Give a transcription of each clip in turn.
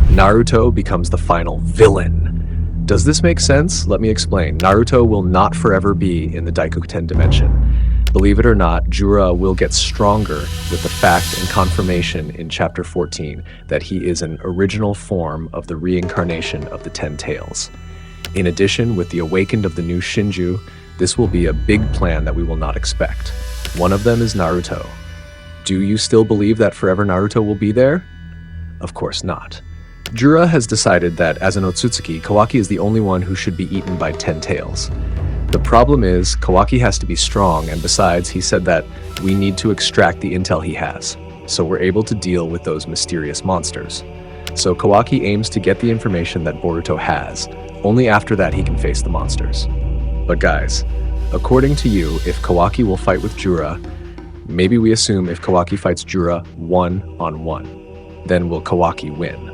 Naruto becomes the final villain. Does this make sense? Let me explain. Naruto will not forever be in the daikokuten dimension. Believe it or not, Jura will get stronger with the fact and confirmation in chapter 14 that he is an original form of the reincarnation of the Ten Tails. In addition, with the awakened of the new shinju, this will be a big plan that we will not expect. One of them is Naruto. Do you still believe that forever Naruto will be there? Of course not. Jura has decided that as an Otsutsuki, Kawaki is the only one who should be eaten by Ten Tails. The problem is, Kawaki has to be strong, and besides, he said that we need to extract the intel he has, so we're able to deal with those mysterious monsters. So Kawaki aims to get the information that Boruto has. Only after that he can face the monsters. But guys, according to you, if Kawaki will fight with Jura, maybe we assume if Kawaki fights Jura one-on-one, then will Kawaki win?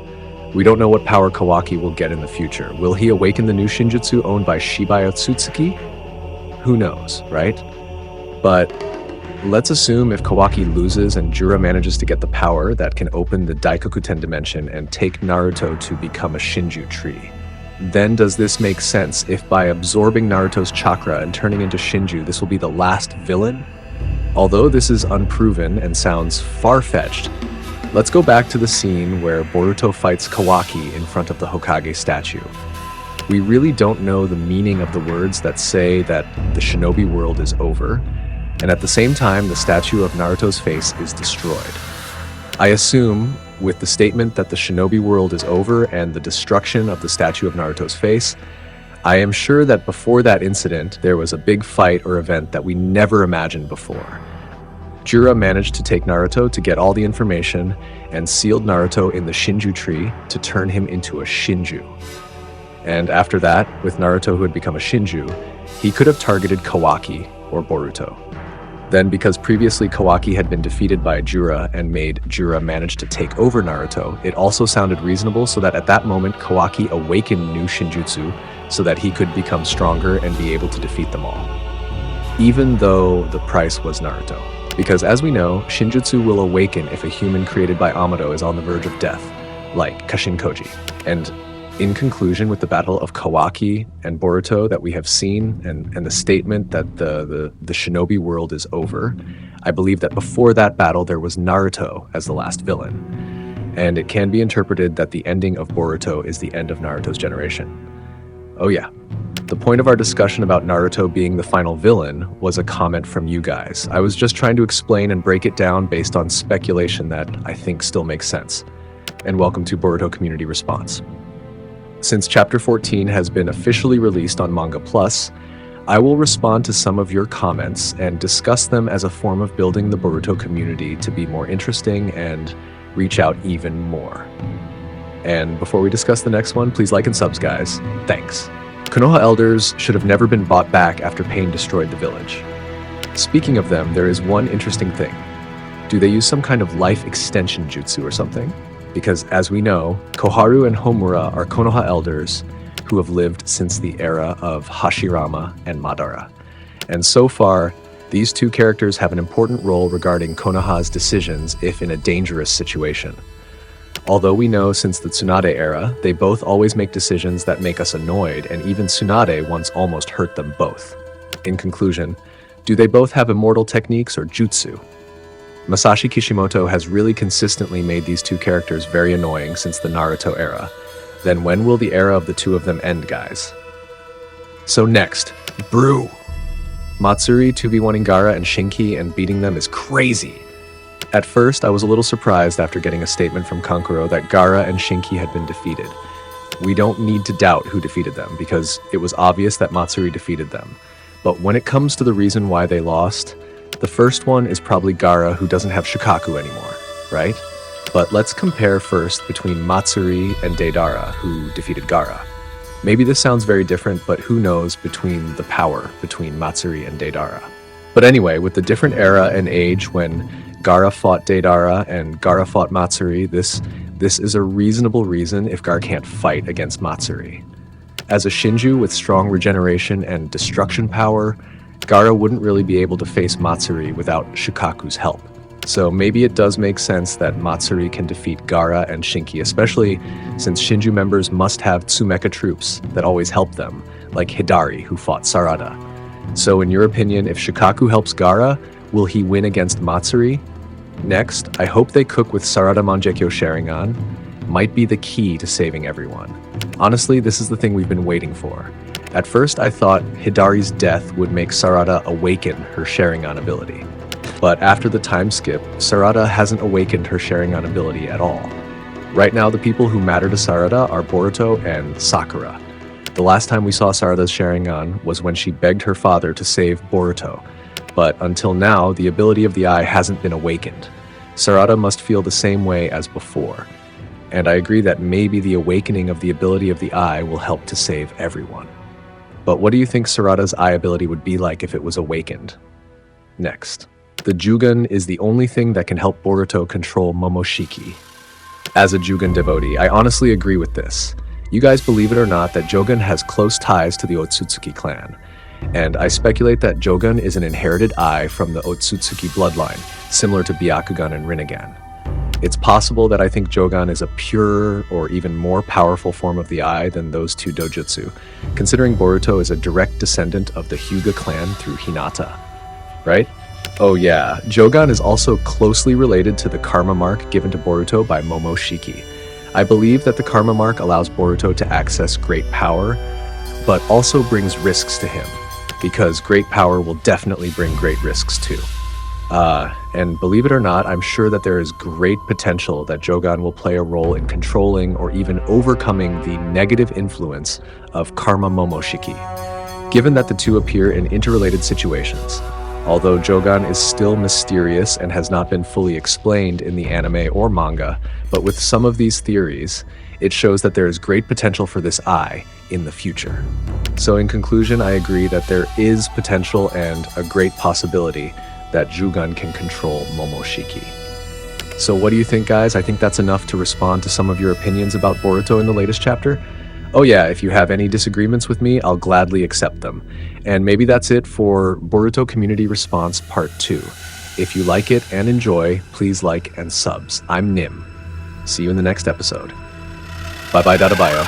We don't know what power Kawaki will get in the future. Will he awaken the new Shinjutsu owned by Shibai Otsutsuki? Who knows, right? But let's assume if Kawaki loses and Jura manages to get the power that can open the daikokuten dimension and take Naruto to become a Shinju tree. Then does this make sense if by absorbing Naruto's chakra and turning into Shinju, this will be the last villain? Although this is unproven and sounds far-fetched, let's go back to the scene where Boruto fights Kawaki in front of the Hokage statue. We really don't know the meaning of the words that say that the shinobi world is over, and at the same time the statue of Naruto's face is destroyed. I assume, with the statement that the shinobi world is over and the destruction of the statue of Naruto's face, I am sure that before that incident there was a big fight or event that we never imagined before. Jura managed to take Naruto to get all the information and sealed Naruto in the Shinju tree to turn him into a Shinju. And after that, with Naruto who had become a Shinju, he could have targeted Kawaki or Boruto. Then because previously Kawaki had been defeated by Jura and made Jura manage to take over Naruto, it also sounded reasonable so that at that moment Kawaki awakened new Shinjutsu so that he could become stronger and be able to defeat them all. Even though the price was Naruto. Because as we know, Shinjutsu will awaken if a human created by Amado is on the verge of death, like Kashin Koji. And in conclusion, with the battle of Kawaki and Boruto that we have seen, and the statement that the shinobi world is over, I believe that before that battle there was Naruto as the last villain. And it can be interpreted that the ending of Boruto is the end of Naruto's generation. Oh yeah. The point of our discussion about Naruto being the final villain was a comment from you guys. I was just trying to explain and break it down based on speculation that I think still makes sense. And welcome to Boruto Community Response. Since Chapter 14 has been officially released on Manga Plus, I will respond to some of your comments and discuss them as a form of building the Boruto community to be more interesting and reach out even more. And before we discuss the next one, please like and subs, guys. Thanks. Konoha elders should have never been bought back after Pain destroyed the village. Speaking of them, there is one interesting thing. Do they use some kind of life extension jutsu or something? Because as we know, Koharu and Homura are Konoha elders who have lived since the era of Hashirama and Madara. And so far, these two characters have an important role regarding Konoha's decisions if in a dangerous situation. Although we know since the Tsunade era, they both always make decisions that make us annoyed, and even Tsunade once almost hurt them both. In conclusion, do they both have immortal techniques or jutsu? Masashi Kishimoto has really consistently made these two characters very annoying since the Naruto era. Then when will the era of the two of them end, guys? So next, Brew. Matsuri 2v1ing Gaara and Shinki and beating them is crazy. At first, I was a little surprised after getting a statement from Kankuro that Gaara and Shinki had been defeated. We don't need to doubt who defeated them, because it was obvious that Matsuri defeated them. But when it comes to the reason why they lost, the first one is probably Gaara, who doesn't have Shikaku anymore, right? But let's compare first between Matsuri and Deidara, who defeated Gaara. Maybe this sounds very different, but who knows between the power between Matsuri and Deidara. But anyway, with the different era and age when Gaara fought Deidara and Gaara fought Matsuri, this is a reasonable reason if Gaara can't fight against Matsuri. As a Shinju with strong regeneration and destruction power, Gaara wouldn't really be able to face Matsuri without Shukaku's help. So maybe it does make sense that Matsuri can defeat Gaara and Shinki, especially since Shinju members must have Tsumecha troops that always help them, like Hidari, who fought Sarada. So in your opinion, if Shukaku helps Gaara, will he win against Matsuri? Next, I hope they cook with Sarada Mangekyo Sharingan. Might be the key to saving everyone. Honestly, this is the thing we've been waiting for. At first, I thought Hidari's death would make Sarada awaken her Sharingan ability. But after the time skip, Sarada hasn't awakened her Sharingan ability at all. Right now, the people who matter to Sarada are Boruto and Sakura. The last time we saw Sarada's Sharingan was when she begged her father to save Boruto. But until now, the ability of the eye hasn't been awakened. Sarada must feel the same way as before. And I agree that maybe the awakening of the ability of the eye will help to save everyone. But what do you think Sarada's eye ability would be like if it was awakened? Next. The Jougan is the only thing that can help Boruto control Momoshiki. As a Jougan devotee, I honestly agree with this. You guys believe it or not that Jougan has close ties to the Otsutsuki clan. And I speculate that Jougan is an inherited eye from the Otsutsuki bloodline, similar to Byakugan and Rinnegan. It's possible that I think Jougan is a purer or even more powerful form of the eye than those two dojutsu, considering Boruto is a direct descendant of the Hyuga clan through Hinata. Right? Oh yeah, Jougan is also closely related to the karma mark given to Boruto by Momoshiki. I believe that the karma mark allows Boruto to access great power, but also brings risks to him, because great power will definitely bring great risks too. And believe it or not, I'm sure that there is great potential that Jougan will play a role in controlling or even overcoming the negative influence of Karma Momoshiki, given that the two appear in interrelated situations. Although Jougan is still mysterious and has not been fully explained in the anime or manga, but with some of these theories, it shows that there is great potential for this eye in the future. So in conclusion, I agree that there is potential and a great possibility that Jougan can control Momoshiki. So what do you think, guys? I think that's enough to respond to some of your opinions about Boruto in the latest chapter. Oh yeah, if you have any disagreements with me, I'll gladly accept them. And maybe that's it for Boruto Community Response Part 2. If you like it and enjoy, please like and subs. I'm Nim. See you in the next episode. Bye bye, Dadabayo.